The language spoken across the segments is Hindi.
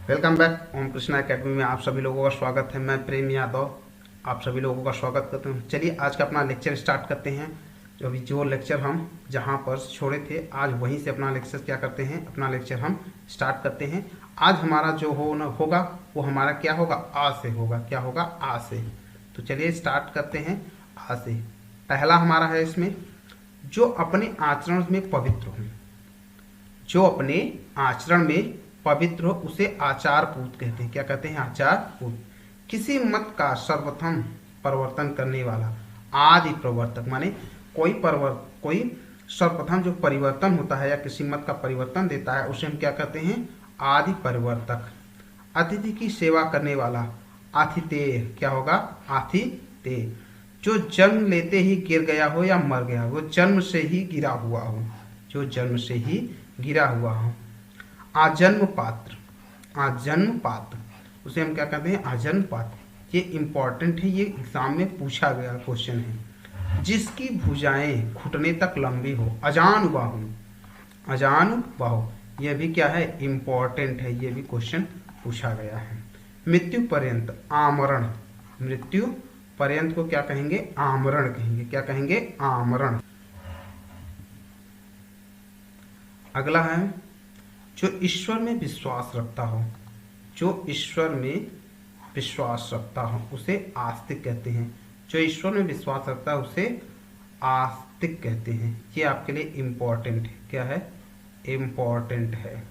वेलकम बैक ओम कृष्णा एकेडमी में आप सभी लोगों का स्वागत है। मैं प्रेम यादव आप सभी लोगों का स्वागत करता हूँ। चलिए आज का अपना लेक्चर स्टार्ट करते हैं। जो लेक्चर हम जहाँ पर छोड़े थे आज वहीं से अपना लेक्चर क्या करते हैं, अपना लेक्चर हम स्टार्ट करते हैं। आज हमारा जो होगा वो हमारा क्या होगा, आ से होगा। क्या होगा, आ से। तो चलिए स्टार्ट करते हैं आ से। पहला हमारा है इसमें, जो अपने आचरण में पवित्र हो। जो अपने आचरण में पवित्र हो उसे आचारपूत कहते हैं। क्या कहते हैं, आचारपूत। किसी मत का सर्वप्रथम परिवर्तन करने वाला, आदि प्रवर्तक। माने कोई सर्वप्रथम जो परिवर्तन होता है या किसी मत का परिवर्तन देता है उसे हम क्या कहते हैं, आदि परिवर्तक। अतिथि की सेवा करने वाला, आतिथेय। क्या होगा, आतिथेय। जो जन्म लेते ही गिर गया हो या मर गया हो, वो जन्म से ही गिरा हुआ हो। जो जन्म से ही गिरा हुआ हो। आजन्म पात्र, आजन्म पात्र उसे हम क्या कहते हैं, आजन्म पात्र। ये इंपॉर्टेंट है, ये एग्जाम में पूछा गया क्वेश्चन है। जिसकी भुजाएं घुटने तक लंबी हो, अजान बाहु। अजान बाहु यह भी क्या है, इंपॉर्टेंट है, ये भी क्वेश्चन पूछा गया है। मृत्यु पर्यंत आमरण, मृत्यु पर्यंत को क्या कहेंगे, आमरण कहेंगे। क्या कहेंगे, आमरण। अगला है, जो ईश्वर में विश्वास रखता हो। जो ईश्वर में विश्वास रखता हो उसे आस्तिक कहते हैं। जो ईश्वर में विश्वास रखता है उसे आस्तिक कहते हैं। ये आपके लिए इम्पोर्टेंट है। क्या है, इम्पोर्टेंट है।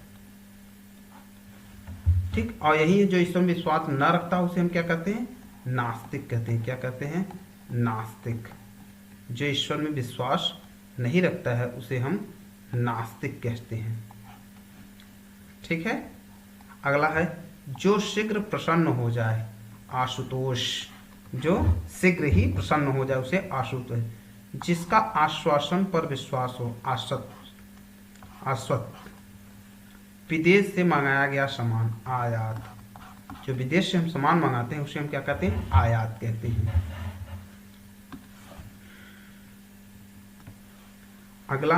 ठीक। और यही जो ईश्वर में विश्वास न रखता उसे हम क्या कहते हैं, नास्तिक कहते हैं। क्या कहते हैं, नास्तिक। जो ईश्वर में विश्वास नहीं रखता है उसे हम नास्तिक कहते हैं। ठीक है। अगला है, जो शीघ्र प्रसन्न हो जाए, आशुतोष। जो शीघ्र ही प्रसन्न हो जाए उसे आशुतोष। जिसका आश्वासन पर विश्वास हो, आश्वत। विदेश से मंगाया गया सामान, आयात। जो विदेश से हम सामान मंगाते हैं उसे हम क्या कहते हैं, आयात कहते हैं। अगला,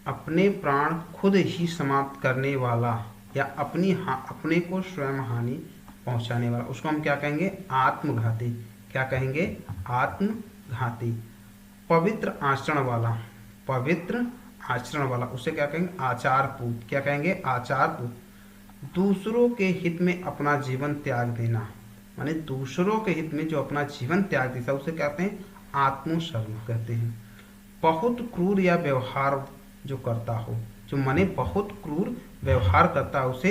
अपने प्राण खुद ही समाप्त करने वाला या अपने को स्वयं हानि पहुंचाने वाला, उसको हम क्या कहेंगे, आत्मघाती। क्या कहेंगे, आत्मघाती। पवित्र आचरण वाला, पवित्र आचरण वाला उसे क्या कहेंगे, आचारपूत। क्या कहेंगे, आचारपूत। दूसरों के हित में अपना जीवन त्याग देना, माने दूसरों के हित में जो अपना जीवन त्याग देता उसे कहते हैं, आत्मस्वरूप कहते हैं। बहुत क्रूर या व्यवहार जो करता हो, जो माने बहुत क्रूर व्यवहार करता है उसे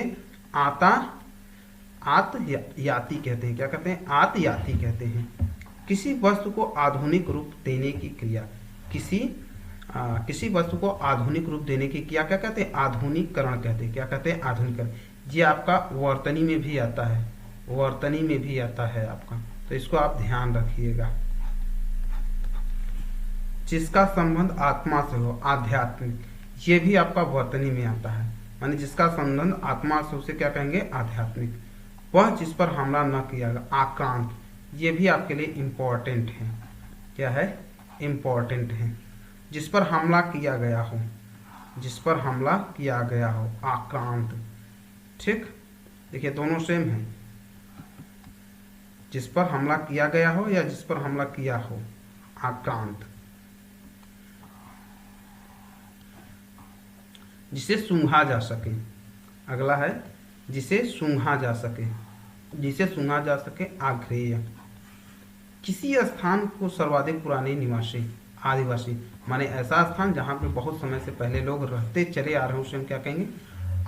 आतयाती कहते हैं। क्या कहते हैं, आतयाती कहते हैं। किसी वस्तु को आधुनिक रूप देने की क्रिया, किसी वस्तु को आधुनिक रूप देने की क्रिया क्या कहते हैं, आधुनिकीकरण कहते हैं। क्या कहते हैं, आधुनिकीकरण। ये आपका वर्तनी में भी आता है, वर्तनी में भी आता है आपका, तो इसको आप ध्यान रखिएगा। जिसका संबंध आत्मा से हो, आध्यात्मिक। ये भी आपका वर्तनी में आता है, माने जिसका संबंध आत्मा से उसे क्या कहेंगे, आध्यात्मिक। वह जिस पर हमला न किया गया, आक्रांत। ये भी आपके लिए इम्पोर्टेंट है। क्या है, इम्पोर्टेंट है। जिस पर हमला किया गया हो, जिस पर हमला किया गया हो, आक्रांत। ठीक। देखिए दोनों सेम है, जिस पर हमला किया गया हो या जिस पर हमला किया हो, आक्रांत। जिसे सूंघा जा सके। अगला है, जिसे सूंघा जा सके, जिसे सूंघा जा सके, आग्रेय। किसी स्थान को सर्वाधिक पुराने निवासी, आदिवासी। माने ऐसा स्थान जहाँ पे बहुत समय से पहले लोग रहते चले आ रहे हैं उसे हम क्या कहेंगे,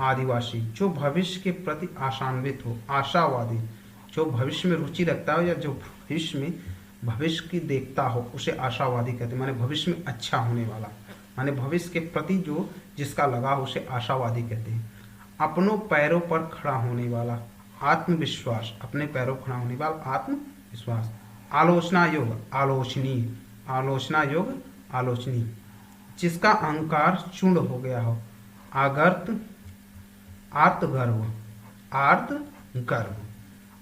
आदिवासी। जो भविष्य के प्रति आशान्वित हो, आशावादी। जो भविष्य में रुचि रखता हो या जो भविष्य की देखता हो उसे आशावादी कहते हैं। माने भविष्य में अच्छा होने वाला, माने भविष्य के प्रति जो जिसका लगाव उसे आशावादी कहते हैं। अपनों पैरों पर खड़ा होने वाला, आत्मविश्वास। अपने पैरों पर खड़ा होने वाला, आत्मविश्वास। आलोचना योग, आलोचनीय। आलोचना योग, आलोचनीय। जिसका अहंकार चूर्ण हो गया हो, आगर्त, आर्तगर्व। आर्तगर्व।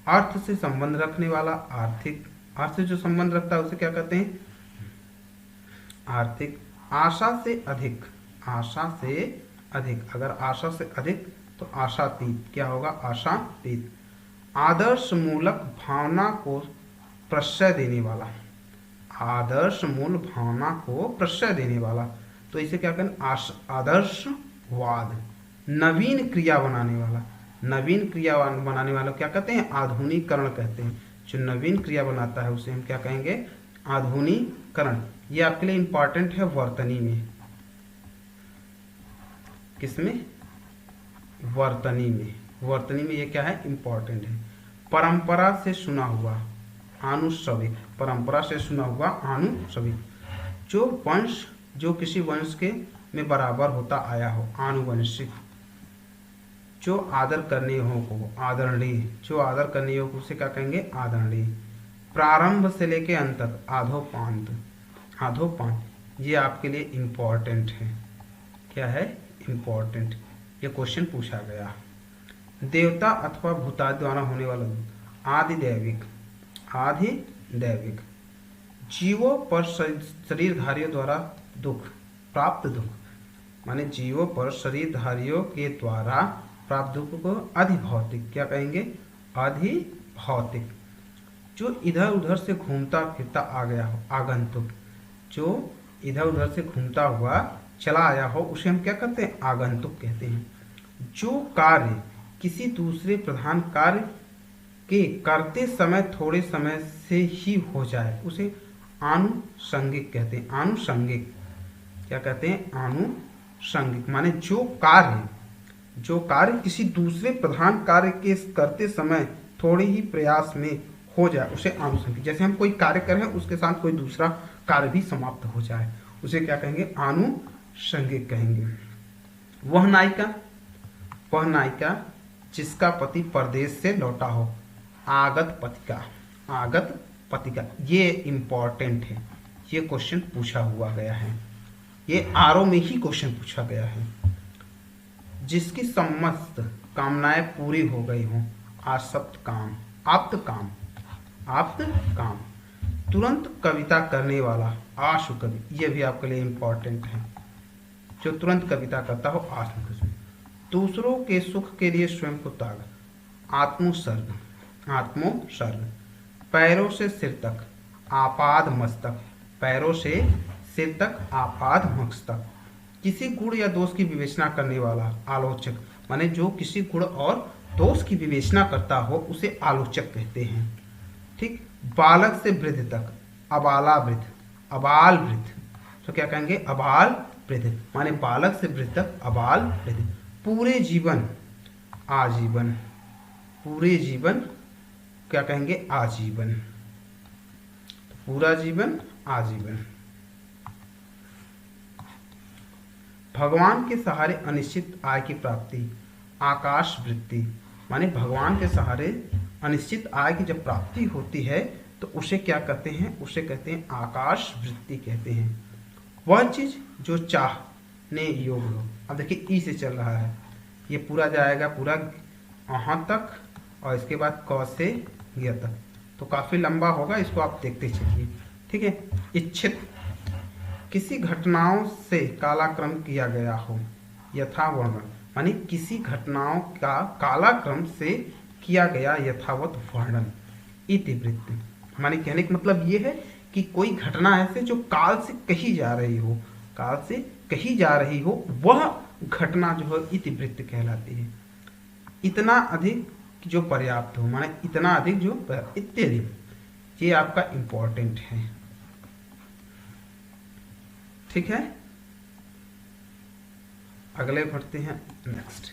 अर्थ से संबंध रखने वाला, आर्थिक। अर्थ से जो संबंध रखता है उसे क्या कहते हैं, आर्थिक। आशा से अधिक, आशा से अधिक, अगर आशा से अधिक तो आशातीत, क्या होगा, आशातीत। आदर्श मूलक भावना को प्रश्रय देने वाला, आदर्श मूल भावना को प्रश्रय देने वाला, तो इसे क्या करें, आदर्शवाद। नवीन क्रिया बनाने वाला, नवीन क्रिया बनाने वाला क्या कहते हैं, आधुनिकीकरण कहते हैं। जो नवीन क्रिया बनाता है उसे हम क्या कहेंगे, आधुनिकीकरण। ये आपके लिए इंपॉर्टेंट है वर्तनी में, किसमें, वर्तनी में, वर्तनी में ये क्या है, इंपॉर्टेंट है। परंपरा से सुना हुआ, आनुश्रविक, परंपरा से सुना हुआ आनुश्रविक, जो वंश, जो किसी वंश के में बराबर होता आया हो, आनुवंशिक। जो आदर करने योग्य को आदरणीय, जो आदर करने योग्य उसे क्या कहेंगे, आदरणीय। प्रारंभ से लेके अंत तक, आधोपांत, आधोपांत, ये आपके लिए इंपॉर्टेंट है, क्या है, इंपॉर्टेंट, ये क्वेश्चन पूछा गया। देवता अथवा भूतादि द्वारा होने वाला दुख, आधिदैविक, आधिदैविक। जीवों पर शरीरधारियों द्वारा दुख, प्राप्त दुख, माने जीवों पर शरीरधारियों के द्वारा प्राप्त दुख को अधिभौतिक, क्या कहेंगे, अधिभौतिक। जो इधर उधर से घूमता फिरता आ गया हो, आगंतुक, जो इधर उधर से घूमता हुआ चला आया हो उसे हम क्या कहते हैं, आगंतुक कहते हैं। जो कार्य किसी दूसरे प्रधान कार्य के करते समय थोड़े समय से ही हो जाए उसे आनुषंगिक कहते हैं, आनुषंगिक, क्या कहते हैं, आनुषंगिक। माने जो कार्य किसी दूसरे प्रधान कार्य के करते समय थोड़े ही प्रयास में हो जाए उसे आनुषंगिक। जैसे हम कोई कार्य कर रहे हैं उसके साथ कोई दूसरा कार्य भी समाप्त हो जाए उसे क्या कहेंगे, आनुषंगिक कहेंगे। वह नायिका जिसका पति परदेश से लौटा हो, आगत पथिका, आगत पथिका, ये इंपॉर्टेंट है, ये क्वेश्चन पूछा हुआ गया है, ये आरओ में ही क्वेश्चन पूछा गया है। जिसकी समस्त कामनाएं पूरी हो गई हों, आसक्त काम, आप्त काम, आप्त काम। तुरंत कविता करने वाला, आशु कवि, ये भी आपके लिए इंपॉर्टेंट है, जो तुरंत कविता करता हो, आशु कवि। दूसरों के सुख के लिए स्वयं को त्याग, आत्मोत्सर्ग, आत्मोत्सर्ग। पैरों से सिर तक, आपाद मस्तक, पैरों से सिर तक, आपाद मस्तक। किसी गुण या दोष की विवेचना करने वाला, आलोचक, माने जो किसी गुण और दोष की विवेचना करता हो उसे आलोचक कहते हैं, ठीक। बालक से वृद्ध तक, अबाला वृद्ध, अबाल वृद्ध, तो क्या कहेंगे, अबाल वृद्ध, माने बालक से वृद्ध तक, अबाल वृद्ध। पूरे जीवन, आजीवन, पूरे जीवन, क्या कहेंगे, आजीवन, पूरा जीवन, आजीवन। भगवान के सहारे अनिश्चित आय की प्राप्ति, आकाश वृत्ति, माने भगवान के सहारे अनिश्चित आय की जब प्राप्ति होती है तो उसे क्या कहते हैं, उसे कहते हैं आकाश वृत्ति कहते हैं। वह चीज जो चाहने योग्य हो। अब देखिए ई से चल रहा है, ये पूरा जाएगा पूरा यहाँ तक और इसके बाद क से ग तक, तो काफी लंबा होगा, इसको आप देखते चलिए, ठीक है। इच्छित, किसी घटनाओं से कालाक्रम किया गया हो, यथावर्णन, मानी किसी घटनाओं का कालाक्रम से किया गया यथावत वर्णन। इतिवृत्ति, माने कहने का मतलब ये है कि कोई घटना ऐसे जो काल से कही जा रही हो, काल से कही जा रही हो, वह घटना जो है इतिवृत्ति कहलाती है। इतना अधिक जो पर्याप्त हो, माने इतना अधिक जो इत्यादि, ये आपका इंपॉर्टेंट है, ठीक है। अगले बढ़ते हैं नेक्स्ट।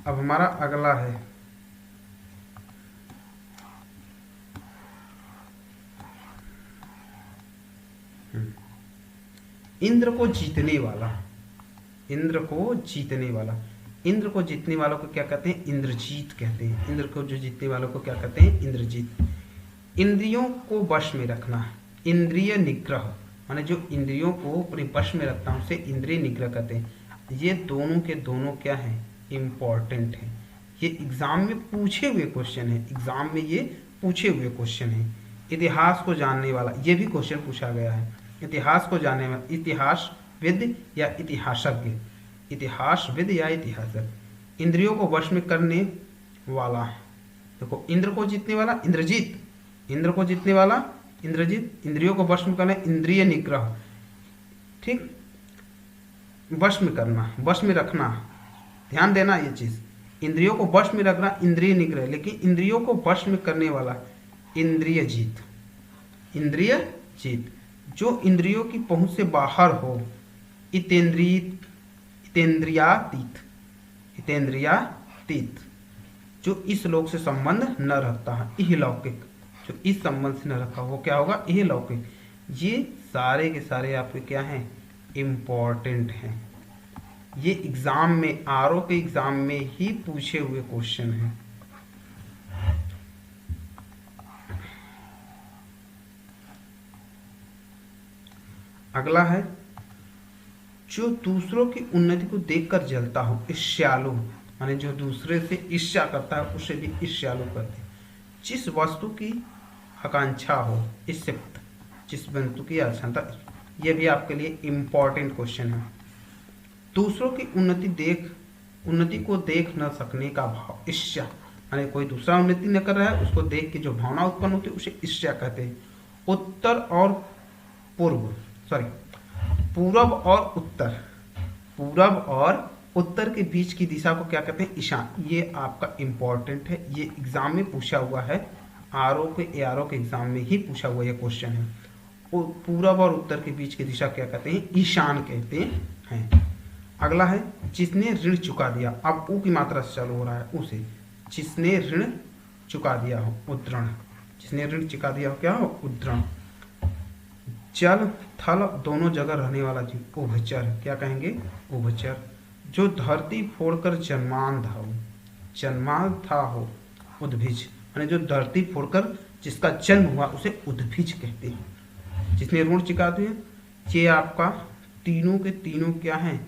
अब हमारा अगला है इंद्र को जीतने वाला, इंद्र को जीतने वाला। इंद्र को जीतने वालों को क्या कहते हैं, इंद्रजीत कहते हैं। इंद्र को जो जीतने वालों को क्या कहते हैं, इंद्रजीत। इंद्रियों को वश में रखना, इंद्रिय निग्रह, माने जो इंद्रियों को अपने वश में रखता है उसे इंद्रिय निग्रह कहते हैं। ये दोनों के दोनों क्या है, इंपॉर्टेंट है, ये एग्जाम में पूछे हुए क्वेश्चन है, एग्जाम में ये पूछे हुए क्वेश्चन है। इतिहास को जानने वाला, ये भी क्वेश्चन पूछा गया है। इतिहास को जानने वाला, इतिहास विद या इतिहासज्ञ, इतिहासविद या इतिहासज्ञ। इंद्रियों को वश में करने वाला, देखो इंद्र को जीतने वाला इंद्रजीत, इंद्र को जीतने वाला इंद्रजीत, इंद्रियों को वश में करना इंद्रिय निग्रह, ठीक, वश में करना, वश में रखना, ध्यान देना ये चीज, इंद्रियों को वश में रखना इंद्रिय निग्रह, लेकिन इंद्रियों को वश में करने वाला इंद्रिय जीत, इंद्रिय जीत। जो इंद्रियों की पहुंच से बाहर हो इतेंद्रियातीत, इतेंद्रियातीत, जो इस लोक से संबंध न रखता है, इहलौकिक, जो इस संबंध से न रखा वो क्या होगा, इहलौकिक। ये सारे के सारे आपके क्या हैं, इम्पोर्टेंट हैं। ये एग्जाम में, आरओ के एग्जाम में ही पूछे हुए क्वेश्चन हैं। अगला है, जो दूसरों की उन्नति को देखकर जलता हो, ईर्ष्यालु, माने जो दूसरे से ईर्ष्या करता है उसे भी ईर्ष्यालु करते हैं। जिस वस्तु की आकांक्षा हो, इससे जिस वस्तु की आकांक्षा, यह भी आपके लिए इम्पोर्टेंट क्वेश्चन है। दूसरों की उन्नति को देख न सकने का भाव, ईर्ष्या, माने कोई दूसरा उन्नति न कर रहा है उसको देख के जो भावना उत्पन्न होती है उसे ईर्ष्या कहते हैं। उत्तर और पूरब और उत्तर, पूरब और उत्तर के बीच की दिशा को क्या कहते हैं, ईशान। ये आपका इम्पोर्टेंट है, ये एग्जाम में पूछा हुआ है, आरओ के एआरओ के एग्जाम में ही पूछा हुआ ये क्वेश्चन है। पूरब और उत्तर के बीच की दिशा क्या कहते हैं, ईशान कहते हैं। अगला है, जिसने ऋण चुका दिया, अब ऊ की मात्रा से चालू हो रहा है, उसे, जिसने ऋण चुका दिया हो, उद्रण, जिसने ऋण चुका दिया हो क्या हो, उद्रण। जल थल दोनों जगह रहने वाला जीव, उभचर, क्या कहेंगे, उभचर। जो धरती फोड़कर जन्मांधा हो, उद्भिज, यानी जो धरती फोड़कर जिसका जन्म हुआ उसे उद्भिज कहते हैं। जिसने ऋण चुका दिया, ये आपका तीनों के तीनों क्या हैं,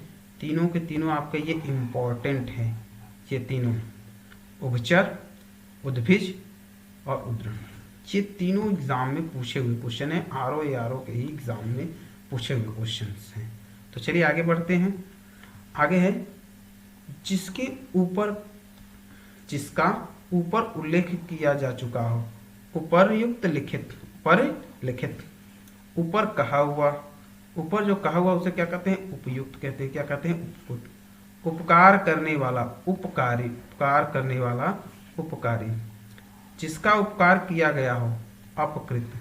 तीनों के तीनों आपके ये इम्पोर्टेंट हैं, ये तीनों, उभचर, उद्भिज और उद्रण। ये तीनों एग्जाम में पूछे हुए क्वेश्चन है, आरओ एआरओ के ही एग्जाम में पूछे हुए क्वेश्चन हैं। तो चलिए आगे बढ़ते हैं। आगे है, जिसका ऊपर उल्लेख किया जा चुका हो, उपर्युक्त लिखित, पर लिखित, ऊपर कहा हुआ, ऊपर जो कहा हुआ उसे क्या कहते हैं, उपयुक्त कहते हैं, क्या कहते हैं, उपयुक्त। उपकार करने वाला उपकारी, उपकार करने वाला उपकारी। जिसका उपकार किया गया हो, अपकृत,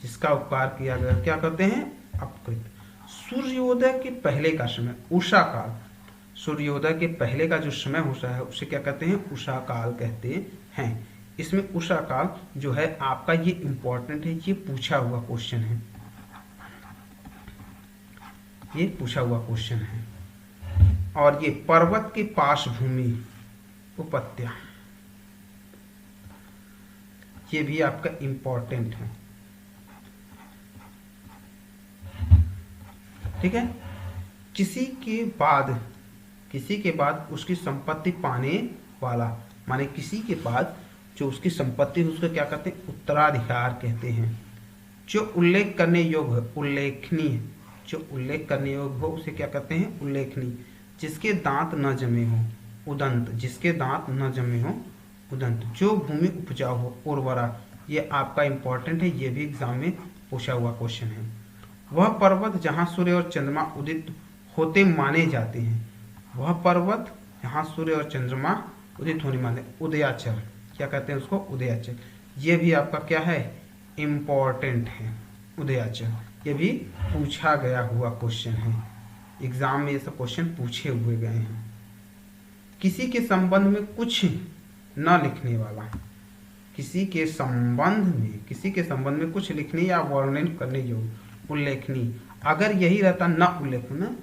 जिसका उपकार किया गया क्या कहते हैं, अपकृत। सूर्योदय के पहले का समय, उषा काल, सूर्योदय के पहले का जो समय होता है उसे क्या कहते हैं, उषा काल कहते हैं। इसमें उषा काल जो है आपका ये इंपॉर्टेंट है, ये पूछा हुआ क्वेश्चन है, ये पूछा हुआ क्वेश्चन है। और ये पर्वत के पार्श्वभूमि, उपत्या, ये भी आपका इंपॉर्टेंट है, ठीक है। किसी के बाद उसकी संपत्ति पाने वाला, माने किसी के बाद जो उसकी संपत्ति है उसको क्या कहते हैं, उत्तराधिकार कहते हैं। जो उल्लेख करने योग्य है, उल्लेखनीय, जो उल्लेख करने योग्य हो उसे क्या कहते हैं, उल्लेखनीय। जिसके दांत न जमे हो, उदंत, जिसके दांत न जमे हो, उदंत। जो भूमि उपजाऊ हो, उर्वरा, ये आपका इंपॉर्टेंट है, ये भी एग्जाम में पूछा हुआ क्वेश्चन है। वह पर्वत जहाँ सूर्य और चंद्रमा उदित होते माने जाते हैं, वह पर्वत जहाँ सूर्य और चंद्रमा उदित होने माने, उदयाचल, क्या कहते हैं उसको, उदयाचल। ये भी आपका क्या है, इम्पोर्टेंट है, उदयाचल। ये भी पूछा गया हुआ क्वेश्चन है, एग्जाम में ये सब क्वेश्चन पूछे हुए गए हैं। किसी के संबंध में कुछ न लिखने वाला, किसी के संबंध में कुछ लिखने या वर्णन करने योग्य, उल्लेखनीय। अगर यही रहता न उल्लेखनीय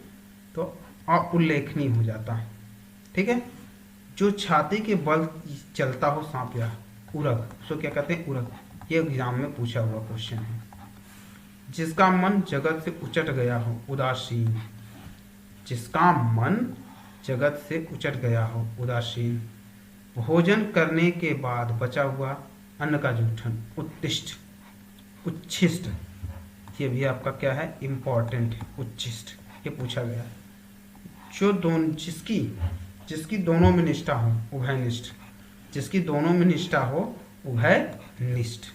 तो अउल्लेखनीय हो जाता, ठीक है। जो छाती के बल चलता हो सांप या उरग, उसको क्या कहते हैं, उरग। ये एग्जाम में पूछा हुआ क्वेश्चन है। जिसका मन जगत से उचट गया हो, उदासीन, जिसका मन जगत से उचट गया हो, उदासीन। भोजन करने के बाद बचा हुआ अन्न का जूठन, उत्तिष्ठ, उच्छिष्ट। ये भी आपका क्या है, इम्पोर्टेंट है, उच्छिष्ट, ये पूछा गया। जो दोनों जिसकी दोनों में निष्ठा हो, उभयनिष्ठ, जिसकी दोनों में निष्ठा हो उभयनिष्ठ।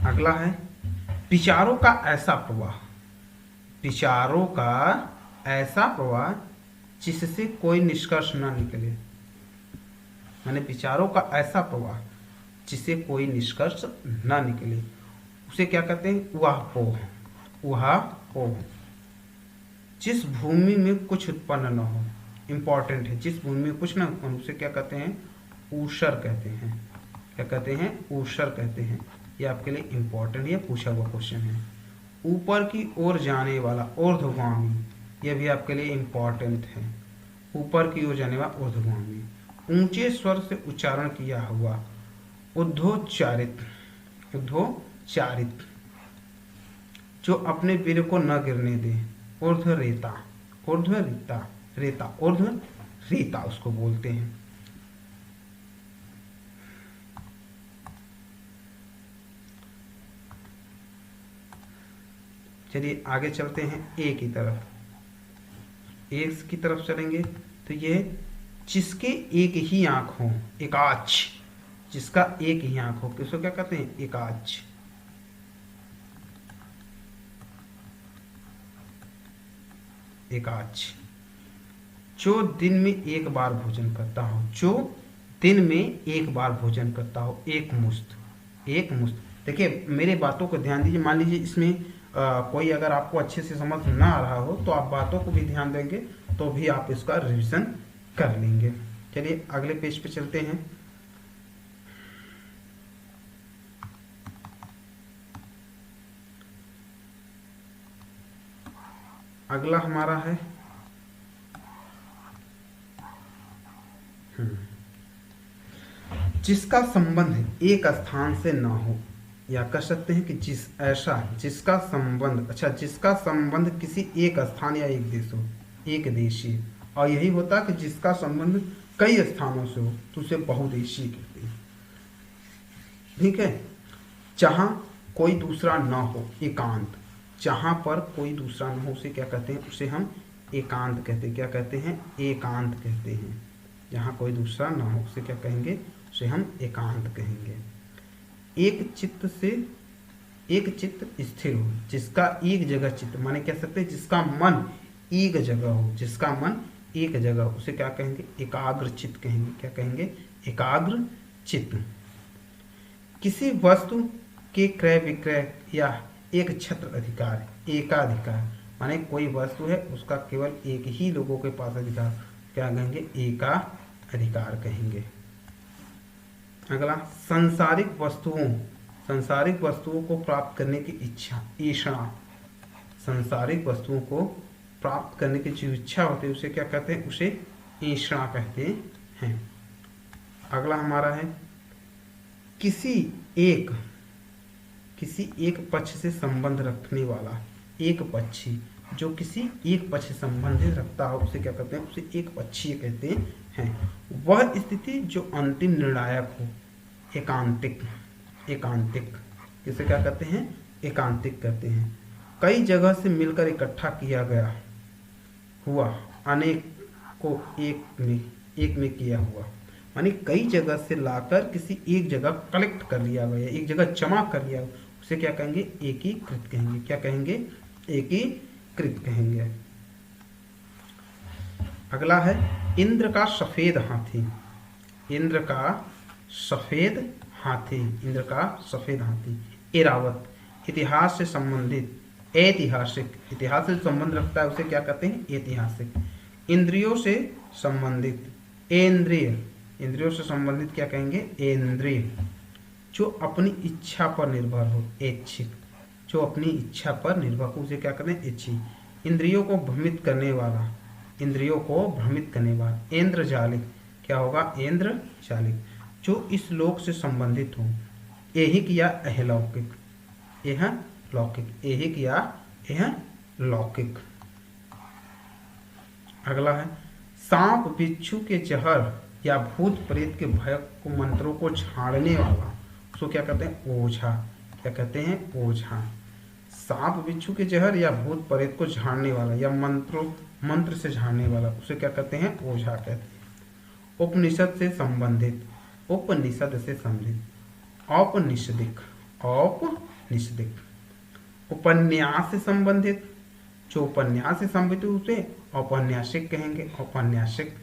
अगला है विचारों का ऐसा प्रवाह, विचारों का ऐसा प्रवाह जिससे कोई निष्कर्ष न निकले, माने विचारों का ऐसा प्रवाह जिससे कोई निष्कर्ष न निकले, उसे क्या कहते हैं? ऊहापोह। ऊहापोह। जिस भूमि में कुछ उत्पन्न न हो, इंपॉर्टेंट है, जिस भूमि में कुछ न उत्पन्न, उसे क्या कहते हैं? ऊषर कहते हैं। क्या कहते हैं? ऊषर कहते हैं। ये आपके लिए इंपॉर्टेंट, ये पूछा हुआ क्वेश्चन है। ऊपर की ओर जाने वाला, ऊर्ध्वगामी, यह भी आपके लिए इंपॉर्टेंट है। ऊपर की ओर जाने वाला ऊर्ध्वगामी। ऊंचे स्वर से उच्चारण किया हुआ, उद्धोच्चारित। उद्धोच्चारित। जो अपने वीर को न गिरने दे, ऊर्ध्वरेता। ऊर्ध्वरेता। रेता, ऊर्ध्वरेता उसको बोलते हैं। चलिए आगे चलते हैं ए की तरफ। ए की तरफ चलेंगे तो ये जिसके एक ही आंख हो, एकाच। जिसका एक ही आंख हो, किसको क्या कहते हैं? एकाच। एकाच। जो दिन में एक बार भोजन करता हो, जो दिन में एक बार भोजन करता हो, एक मुश्त। एक मुश्त। देखिए मेरे बातों को ध्यान दीजिए। मान लीजिए इसमें कोई अगर आपको अच्छे से समझ ना आ रहा हो तो आप बातों को भी ध्यान देंगे तो भी आप इसका रिवीजन कर लेंगे। चलिए अगले पेज पे चलते हैं। अगला हमारा है जिसका संबंध एक स्थान से ना हो, या कह सकते हैं कि जिसका संबंध, अच्छा, जिसका संबंध किसी एक स्थान या एक देश हो, एक देशीय। और यही होता है कि जिसका संबंध कई स्थानों से हो तो उसे बहुदेशीय कहते हैं। ठीक है। जहां कोई दूसरा ना हो, एकांत। जहां पर कोई दूसरा ना हो उसे क्या कहते हैं? उसे हम एकांत कहते हैं। क्या कहते हैं? एकांत कहते हैं। जहां कोई दूसरा ना हो उसे क्या कहेंगे? उसे हम एकांत कहेंगे। एक चित्त स्थिर हो, जिसका एक जगह चित्त, माने कह सकते हैं जिसका मन एक जगह हो, जिसका मन एक जगह हो, उसे क्या कहेंगे? एकाग्र चित्त कहेंगे। क्या कहेंगे? एकाग्र चित्त। किसी वस्तु के क्रय विक्रय या एक छत्र अधिकार, एकाधिकार, माने कोई वस्तु है उसका केवल एक ही लोगों के पास अधिकार, क्या कहेंगे? एकाधिकार कहेंगे। अगला सांसारिक वस्तुओं को प्राप्त करने की इच्छा, ईषणा। सांसारिक वस्तुओं को प्राप्त करने की जो इच्छा होती है उसे क्या कहते हैं? उसे ईषणा कहते हैं। अगला हमारा है किसी एक पक्ष से संबंध रखने वाला, एक पक्षी। जो किसी एक पक्ष से संबंधित रखता हो उसे क्या कहते हैं? उसे एक पक्षीय कहते हैं। वह स्थिति जो अंतिम निर्णायक हो, एकांतिक। एकांतिक किसे क्या कहते हैं? एकांतिक कहते हैं। कई जगह से मिलकर इकट्ठा किया गया हुआ, अनेक को एक में किया हुआ, माने कई जगह से लाकर किसी एक जगह कलेक्ट कर लिया गया, एक जगह जमा कर लिया, उसे क्या कहेंगे? एकीकृत कहेंगे। क्या कहेंगे? एकीकृत कहेंगे। अगला है इंद्र का सफेद हाथी। इंद्र का सफेद हाथी। इंद्र का सफेद हाथी। एरावत। इतिहास से संबंधित, ऐतिहासिक। इतिहास से संबंध रखता है उसे क्या कहते हैं? ऐतिहासिक। इंद्रियों से संबंधित, इंद्रिय। इंद्रियों से संबंधित क्या कहेंगे? इंद्रिय। जो अपनी इच्छा पर निर्भर हो, ऐच्छिक। जो अपनी इच्छा पर निर्भर हो उसे क्या कहते हैं? ऐच्छिक। इंद्रियों को भ्रमित करने वाला, इंद्रियों को भ्रमित करने वाला। इंद्रजालिक। क्या होगा? इंद्रजालिक। जो इस लोक से संबंधित हो, ऐहिक या अहलौकिक। यह लौकिक। ऐहिक या यह लौकिक। अगला है सांप बिच्छू के जहर या भूत प्रेत के भय को, मंत्रों को झाड़ने वाला, उसको क्या कहते हैं? ओझा। क्या कहते हैं? ओझा। सांप बिच्छू के जहर या भूत प्रेत को झाड़ने वाला या मंत्र से झाड़ने वाला, उसे क्या कहते हैं? ओझा कहते हैं। उपनिषद से संबंधित, उपनिषद से संबंधित। औपनिषदिक, औपनिषदिक। उपन्यास से संबंधित, जो उपन्यास से संबंधित उसे औपन्यासिक कहेंगे, औपन्यासिक।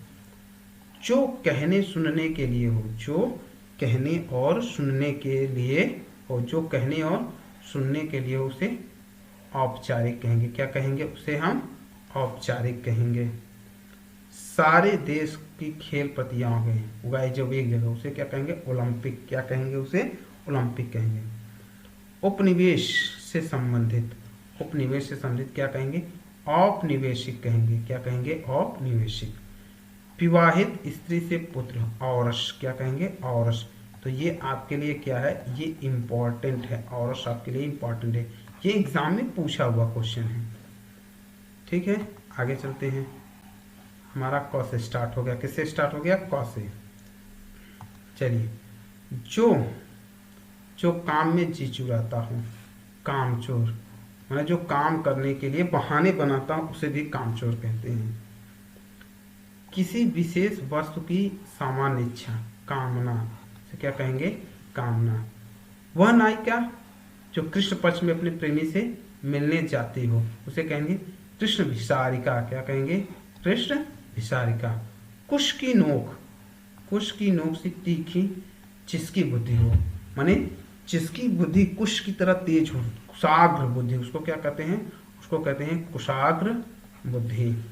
जो कहने सुनने के लिए हो, जो कहने और सुनने के लिए हो, जो कहने और सुनने के लिए उसे औपचारिक कहेंगे। क्या कहेंगे? उसे हम औपचारिक कहेंगे। सारे देश की खेल प्रतियोगिताएं उगाई जब एक जगह, उसे क्या कहेंगे? ओलंपिक। क्या कहेंगे? उसे ओलंपिक कहेंगे। उपनिवेश से संबंधित, उपनिवेश से संबंधित क्या कहेंगे? औपनिवेशिक कहेंगे। क्या कहेंगे? औपनिवेशिक। विवाहित स्त्री से पुत्र, औरस। क्या कहेंगे? औरस। तो ये आपके लिए क्या है? ये इम्पोर्टेंट है, औरस आपके लिए इम्पोर्टेंट है, ये एग्जाम में पूछा हुआ क्वेश्चन है। ठीक है, आगे चलते हैं। हमारा क से स्टार्ट हो गया। किससे स्टार्ट हो गया? क से। चलिए, जो काम में जी चुराता हूँ, कामचोर, मैंने जो काम करने के लिए बहाने बनाता हूँ उसे भी कामचोर कहते हैं। किसी विशेष वस्तु की सामान्य इच्छा, कामना, से क्या कहेंगे? कामना। वह नायिका जो कृष्ण पक्ष में अपने प्रेमी से मिलने जाती हो, उसे कहेंगे कृष्ण विसारिका। क्या कहेंगे? कृष्ण विसारिका। कुश की नोक, कुश की नोक से तीखी जिसकी बुद्धि हो, माने जिसकी बुद्धि कुश की तरह तेज हो, कुशाग्र बुद्धि, उसको क्या कहते हैं? उसको कहते हैं कुशाग्र बुद्धि।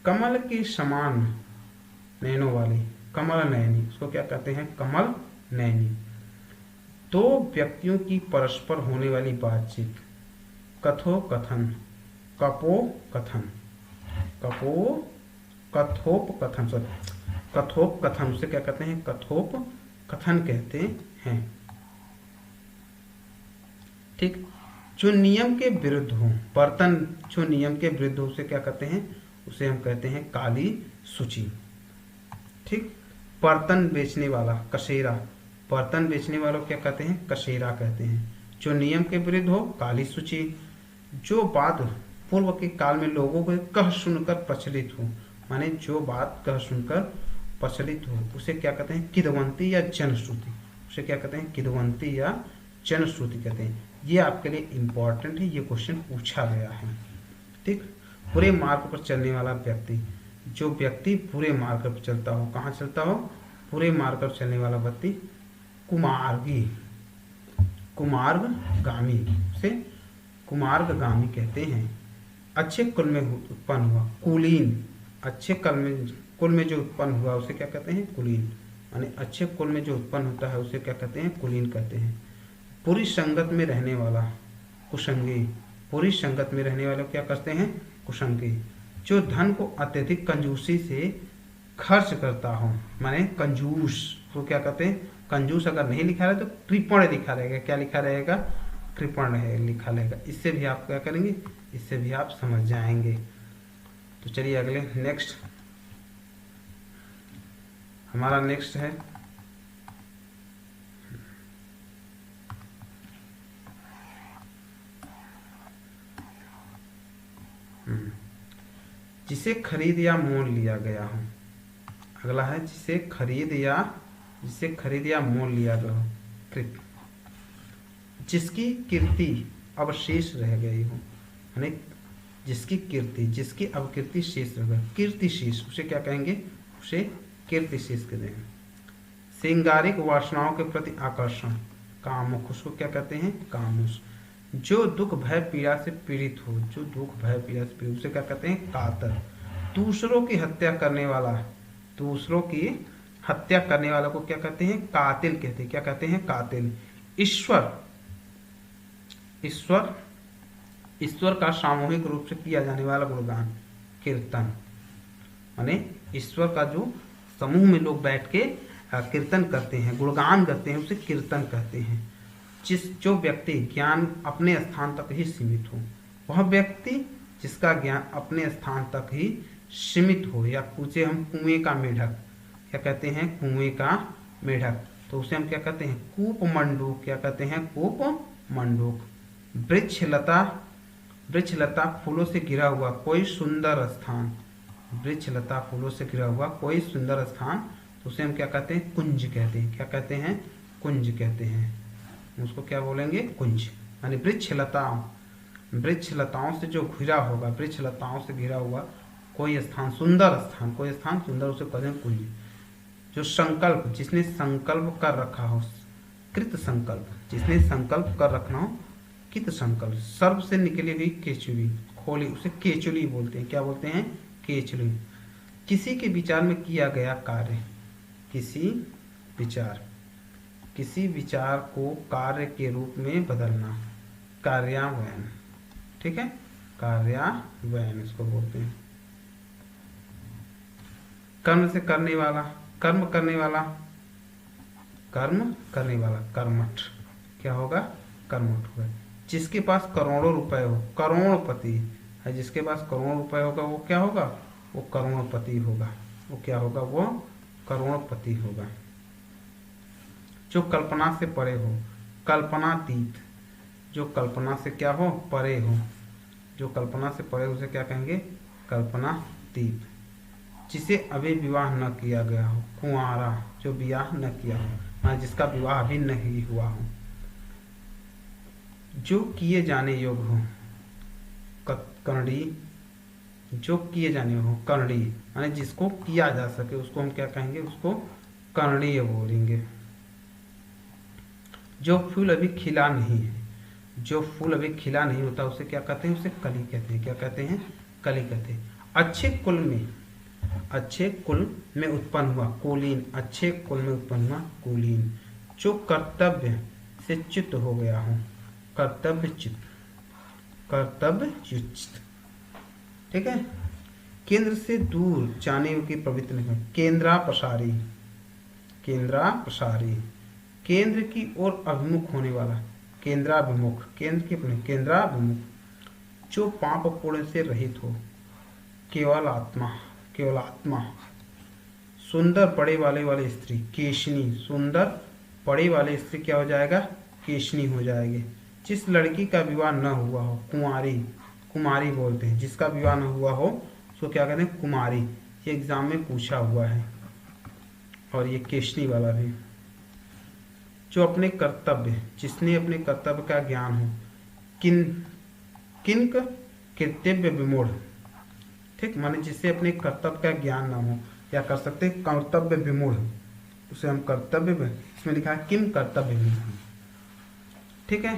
कमल के समान नैनों वाली, कमल नैनी, उसको क्या कहते हैं? कमल नैनी। दो व्यक्तियों की परस्पर होने वाली बातचीत, कथोपकथन, कपोकथन, कथोपकथन, कथोपकथन, उसे क्या कहते हैं? कथोपकथन कहते हैं। ठीक। जो नियम के विरुद्ध हो, बर्तन जो नियम के विरुद्ध हो, उसे क्या कहते हैं? उसे हम कहते हैं काली सूची। ठीक। बर्तन बेचने वाला, कसेरा, बर्तन बेचने वालों क्या कहते हैं? कसेरा कहते हैं। जो नियम के विरुद्ध हो, काली सूची। जो बात पूर्व के काल में लोगों को कह सुनकर प्रचलित हो, माने जो बात कह सुनकर प्रचलित हो, उसे क्या कहते हैं? किदवंती या जनश्रुति, उसे क्या कहते हैं? किदवंती या जनश्रुति कहते हैं। ये आपके लिए इम्पोर्टेंट है, ये क्वेश्चन पूछा गया है। ठीक। बुरे मार्ग पर चलने वाला व्यक्ति, जो व्यक्ति बुरे मार्ग पर चलता हो, कहाँ चलता हो? बुरे मार्ग पर चलने वाला व्यक्ति कुमार्गी, कुमार्गगामी, उसे कुमार्गगामी कहते हैं। अच्छे कुल में उत्पन्न हुआ, कुलीन, अच्छे कुल में जो उत्पन्न हुआ उसे क्या कहते हैं? कुलीन, यानी अच्छे कुल में जो उत्पन्न होता है उसे क्या कहते हैं? कुलीन कहते हैं। बुरी संगत में रहने वाला, कुसंगी, बुरी संगत में रहने वाले क्या करते हैं? कुसंगी। जो धन को अत्यधिक कंजूसी से खर्च करता हो, माने कंजूस, तो क्या कहते हैं? कंजूस अगर नहीं लिखा रहे तो कृपण लिखा रहेगा। क्या लिखा रहेगा? कृपण लिखा रहेगा। इससे भी आप क्या करेंगे? इससे भी आप समझ जाएंगे। तो चलिए अगले, नेक्स्ट हमारा नेक्स्ट है जिसे खरीद या मोल लिया गया हो। अगला है जिसे खरीद या मोल लिया गया हो। कृत, जिसकी कीर्ति अवशेष रह गई हो, यानी जिसकी कीर्ति, जिसकी अवकीर्ति शेष रह गई, कीर्ति शेष, उसे क्या कहेंगे? उसे कीर्ति शेष कहते हैं। श्रृंगारिक वासनाओं के प्रति आकर्षण, कामुक, उसको क्या कहते हैं? कामुक। जो दुख भय पीड़ा से पीड़ित हो, जो दुख भय पीड़ा से पीड़ित, उसे क्या कहते हैं? कातर। दूसरों की हत्या करने वाला, दूसरों की हत्या करने वाला को क्या कहते हैं? कातिल कहते हैं। क्या कहते हैं? कातिल। ईश्वर का सामूहिक रूप से किया जाने वाला गुणगान, कीर्तन, माने ईश्वर का जो समूह में लोग बैठ के कीर्तन करते हैं, गुणगान करते हैं, उसे कीर्तन कहते हैं। जो व्यक्ति ज्ञान अपने स्थान तक ही सीमित हो, वह व्यक्ति जिसका ज्ञान अपने स्थान तक ही सीमित हो, या पूछे हम कुएं का मेढक, क्या कहते हैं? कुएं का मेढक, तो उसे हम क्या कहते हैं? कूपमंडूक। क्या कहते हैं? मंडूक। वृक्षलता, वृक्षलता फूलों से घिरा हुआ कोई सुंदर स्थान, वृक्षलता फूलों से घिरा हुआ कोई सुंदर स्थान, तो उसे हम क्या कहते हैं? कुंज कहते हैं। क्या कहते हैं? कुंज कहते हैं। उसको क्या बोलेंगे? कुंज। यानी वृक्षलताओं, वृक्षलताओं से जो घिरा होगा, वृक्षलताओं से घिरा हुआ कोई स्थान, सुंदर स्थान, कोई स्थान सुंदर, उसे कहते हैं कुंज। जो संकल्प, जिसने संकल्प कर रखा हो, कृत संकल्प, जिसने संकल्प कर रखना हो, कित संकल्प। सर्व से निकली हुई केचुली, खोली, उसे केचुली बोलते हैं। क्या बोलते हैं? केचुली। किसी के विचार में किया गया कार्य, किसी विचार, किसी विचार को कार्य के रूप में बदलना, कार्यान्वयन। ठीक है, कार्यान्वयन इसको बोलते हैं। कर्म से करने वाला, कर्म करने वाला, कर्म करने वाला, कर्मठ। क्या होगा? कर्मठ होगा। जिसके पास करोड़ों रुपए हो, करोड़पति है, जिसके पास करोड़ों रुपए होगा वो क्या होगा? वो करोड़पति होगा। वो क्या होगा? वो करोड़पति होगा। जो कल्पना से परे हो, कल्पनातीत, जो कल्पना से क्या हो? परे हो, जो कल्पना से परे, उसे क्या कहेंगे? कल्पनातीत। जिसे अभी विवाह न किया गया हो, कुंवारा, जो विवाह न किया हो, हाँ, जिसका विवाह अभी नहीं हुआ हो। जो किए जाने योग्य हो, करणी, जो किए जाने हो, करणी, यानी जिसको किया जा सके, उसको हम क्या कहेंगे? उसको करणीय बोलेंगे। जो फूल अभी खिला नहीं है, जो फूल अभी खिला नहीं होता, उसे क्या कहते हैं? उसे कली कहते हैं। क्या कहते हैं? कली कहते हैं। अच्छे कुल में, अच्छे कुल में उत्पन्न हुआ, कुलीन, अच्छे कुल में उत्पन्न हुआ, कुलीन। जो कर्तव्य से च्युत हो गया हो, कर्तव्यच्युत, कर्तव्यच्युत। ठीक है। केंद्र से दूर जाने की प्रवृत्ति नहीं, केंद्रापसारी, केंद्रापसारी, केंद्र की ओर अभिमुख होने वाला, केंद्राभिमुख, केंद्र के अपने, केंद्राभिमुख। जो पाप पुण्य से रहित हो, केवल आत्मा, केवल आत्मा। सुंदर पड़े वाले स्त्री, केशनी, सुंदर पड़े वाले स्त्री क्या हो जाएगा? केशनी हो जाएगी। जिस लड़की का विवाह न हुआ हो, कुंवारी, कुमारी बोलते हैं। जिसका विवाह न हुआ हो उसको क्या कहते हैं? कुमारी। ये एग्जाम में पूछा हुआ है, और ये केशनी वाला भी। जो अपने कर्तव्य, जिसने अपने कर्तव्य का ज्ञान हो, किनक कर्तव्य विमूढ़। ठीक, माने जिससे अपने कर्तव्य का ज्ञान ना हो, या कर सकते हैं कर्तव्य विमूढ़, उसे हम कर्तव्य, इसमें लिखा है किम कर्तव्य विमूढ़। ठीक है।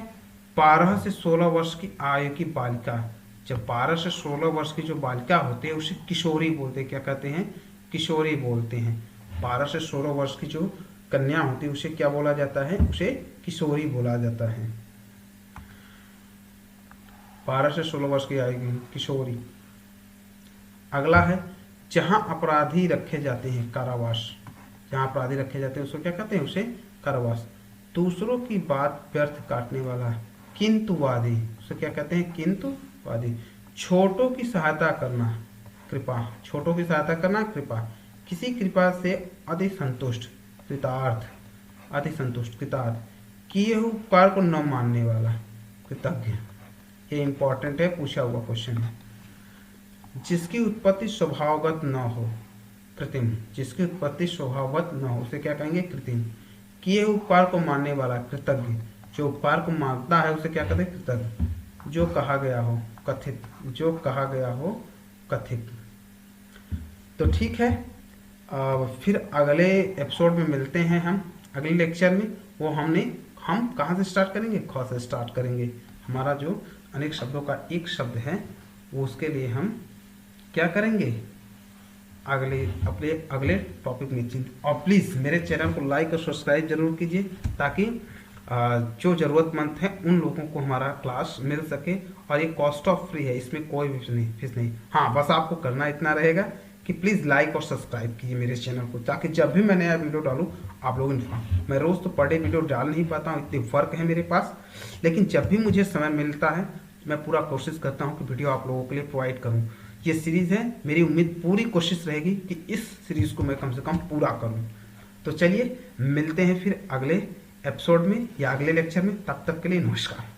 12 से 16 वर्ष की आयु की बालिका, जब 12 से 16 वर्ष की जो बालिका होती है उसे किशोरी बोलते हैं। क्या कहते हैं? किशोरी बोलते हैं। 12 से 16 वर्ष की जो कन्या होती है उसे क्या बोला जाता है? उसे किशोरी बोला जाता है। 12 से 16 वर्ष की आयु की किशोरी। अगला है जहां अपराधी रखे जाते हैं, कारावास। जहां अपराधी रखे जाते हैं उसको क्या कहते हैं? उसे कारावास। दूसरों की बात व्यर्थ काटने वाला, किंतुवादी, उसे क्या कहते हैं? किंतुवादी। छोटों की सहायता करना, कृपा, छोटों की सहायता करना, कृपा। किसी कृपा से अति संतुष्ट, कृतार्थ, अति संतुष्ट, कृतार्थ। किए हुए उपकार को न मानने वाला, कृतज्ञ। ये इंपॉर्टेंट है, पूछा हुआ क्वेश्चन है। जिसकी उत्पत्ति स्वभावगत न हो, कृत्रिम। जिसकी उत्पत्ति स्वभावगत न हो उसे क्या कहेंगे? कृत्रिम। किए हुए उपकार को मानने वाला, कृतज्ञ। जो उपकार को मानता है उसे क्या कहते हैं? कृतज्ञ। जो कहा गया हो, कथित। जो कहा गया हो, कथित। तो ठीक है, फिर अगले एपिसोड में मिलते हैं हम, अगले लेक्चर में। वो हम कहाँ से स्टार्ट करेंगे? ख से स्टार्ट करेंगे। हमारा जो अनेक शब्दों का एक शब्द है वो, उसके लिए हम क्या करेंगे? अगले टॉपिक में चिंतित। और प्लीज़ मेरे चैनल को लाइक और सब्सक्राइब जरूर कीजिए, ताकि जो ज़रूरतमंद हैं उन लोगों को हमारा क्लास मिल सके। और ये कॉस्ट ऑफ फ्री है, इसमें कोई भी फीस नहीं। हाँ, बस आपको करना इतना रहेगा कि प्लीज़ लाइक और सब्सक्राइब कीजिए मेरे चैनल को, ताकि जब भी मैं नया वीडियो डालूँ आप लोग इन्फॉर्म। मैं रोज़ तो पर डे वीडियो डाल नहीं पाता हूँ, इतने वर्क है मेरे पास, लेकिन जब भी मुझे समय मिलता है मैं पूरा कोशिश करता हूँ कि वीडियो आप लोगों के लिए प्रोवाइड करूँ। ये सीरीज़ है, मेरी उम्मीद पूरी कोशिश रहेगी कि इस सीरीज़ को मैं कम से कम पूरा करूँ। तो चलिए मिलते हैं फिर अगले एपिसोड में या अगले लेक्चर में। तब तक के लिए नमस्कार।